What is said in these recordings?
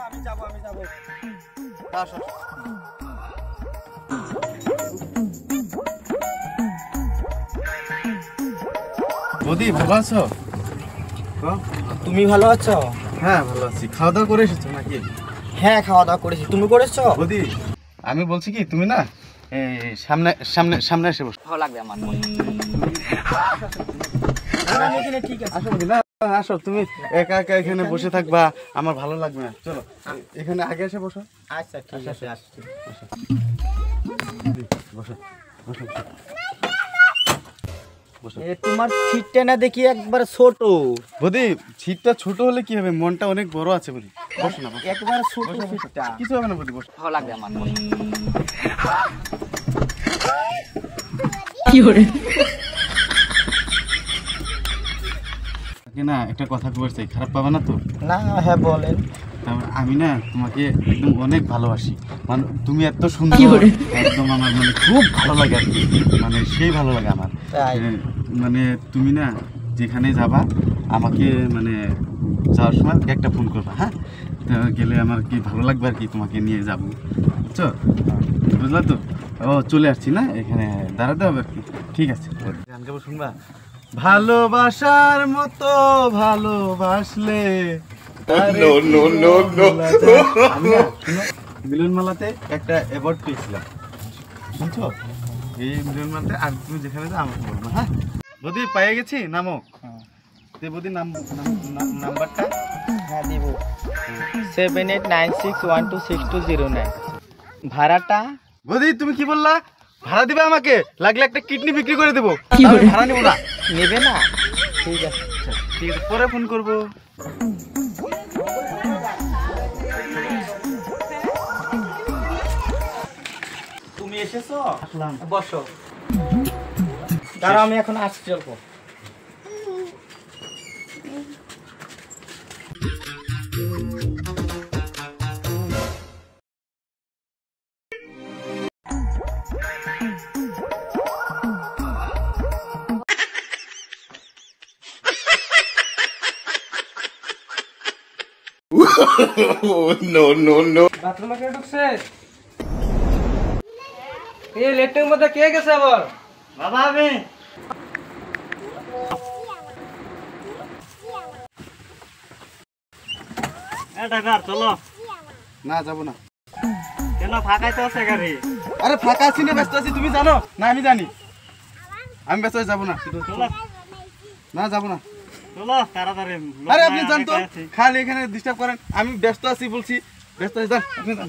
আমি যাবো আসো। বৌদি ভালো আছো? তুমি ভালো আছো? হ্যাঁ ভালো আছি। খাওয়া দাওয়া করে এসেছো নাকি? হ্যাঁ খাওয়া দাওয়া করেছি, তুমি করেছো? বৌদি আমি বলছি কি, তুমি না সামনে সামনে সামনে এসে বসো। ভালো লাগবে আমার। ঠিক আছে আসো বৌদি, না আসো, তুমি একা একা এখানে বসে থাকবা, আমার ভালো লাগবে না। চলো এখানে আগে এসে বসো। আচ্ছা ঠিক আছে আসছি। বসো বসো বসো। তোমার সিটটা না দেখি একবার ছোট। বৌদি সিটটা ছোট হলে কি হবে, মনটা অনেক বড় আছে বৌদি। বসো না, বসো। একবার ছোট সিটটা। কিছু হবে না বৌদি, বসো। ভালো লাগবে আমার। না একটা কথা বলছি, খারাপ পাবে না তো? না হ্যাঁ বলেন। আমি না তোমাকে একদম অনেক ভালোবাসি, মানে তুমি এত সুন্দর, একদম আমার মানে খুব ভালো লাগে আর কি, মানে সেই ভালো লাগে আমার। মানে তুমি না যেখানে যাবা আমাকে মানে যাওয়ার সময় একটা ফোন করবা, হ্যাঁ? গেলে আমার কি ভালো লাগবে আর কি, তোমাকে নিয়ে যাবো, বুঝছো? বুঝলা তো? ও চলে আসছি না, এখানে দাঁড়াতে হবে আর কি। ঠিক আছে, গান গাবো, শুনবা? ভালোবাসার মতো ভালোবাসলে মিলন মেলাতে একটা অ্যাওয়ার্ড পেয়েছিলাম, শুনছো? এই মিলন মেলাতে আর তুমি যেখানে যাও আমাকে বলবো, হ্যাঁ? বৌদি পেয়ে গেছি, নামো। বৌদি নাম্বারটা হ্যাঁ দিব। 7896126209। ভাড়াটা? বৌদি তুমি কি বললা? ভাড়া দিবে আমাকে? লাগলে একটা কিডনি বিক্রি করে দেবো, ভাড়া নেবো না। নেবে না? ঠিক আছে ঠিক আছে, পরে ফোন করবো। তুমি এসেছো? আসলাম। বসো। দাঁড়াও আমি এখন আসছি অল্প। বাথরুমে কে ঢুকছে? এই লেট্রিনের মধ্যে কে গেছে আবার? বাবা আমি চলো। না যাবো না। কেন ফাঁকাই তো আছে গাড়ি? আরে ফাঁকা আছি না ব্যস্ত আছি, তুমি জানো না? আমি জানি, আমি ব্যস্ত হয়ে যাবো না। চলো না যাবো না। চলো তাড়াতাড়ি। আরে আপনি জানতো খালি এখানে ডিস্টার্ব করেন, আমি ব্যস্ত আছি বলছি, ব্যস্ত হয়ে যান আপনি যান।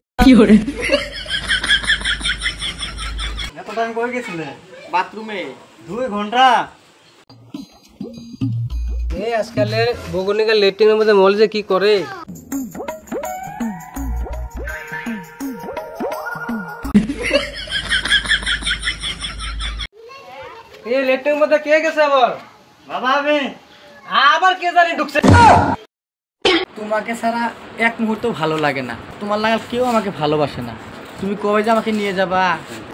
এত টাইম কই গেছিলে? বাথরুমে। 2 ঘন্টা? এই আজকালে বগুনিকা লেট্রিনের মধ্যে মল যে কি করে? এই লেট্রিনের মধ্যে কে গেছে আবার? বাবা আমি আবার কে জানি ঢুকছে। তোমাকে ছাড়া এক মুহূর্ত ভালো লাগে না, তোমার লাগা কেউ আমাকে ভালোবাসে না। তুমি কবে যে আমাকে নিয়ে যাবা?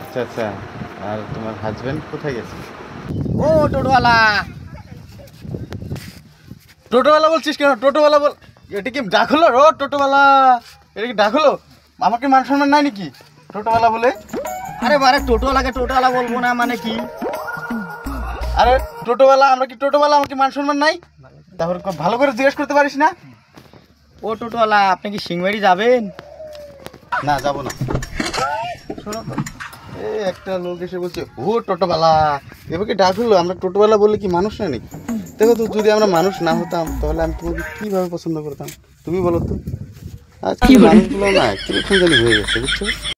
আচ্ছা আচ্ছা, আর তোমার হাজবেন্ড কোথায় গেছে? ও টোটোওয়ালা। টোটোওয়ালা বলছিস কেন? টোটোওয়ালা বল, এটা কি ডাক হলো? ও টোটোওয়ালা, এটা কি ডাক হলো? আমাকে মান সম্মান নাই নাকি টোটোওয়ালা বলে? আরে বারে টোটোওয়ালাকে টোটোওয়ালা বলবো না মানে কি? আরে টোটোওয়ালা, আমরা কি টোটোওয়ালা? আমাকে মান সম্মান নাই? তারপর ভালো করে জিজ্ঞেস করতে পারিস না? ও টোটোওয়ালা, আপনি কি সিংবাড়ি যাবেন? না যাবো না। শোনো তো, এই একটা লোক এসে বলছে ও টোটোওয়ালা, এবারে ডাক হলো। আমরা টোটোওয়ালা বললে কি মানুষ না নাকি? দেখো তো, যদি আমরা মানুষ না হতাম তাহলে আমি তোমাকে কিভাবে পছন্দ করতাম তুমি বলো তো? আজকে মানুষগুলো না কিরকম জানি হয়ে গেছে, বুঝছো?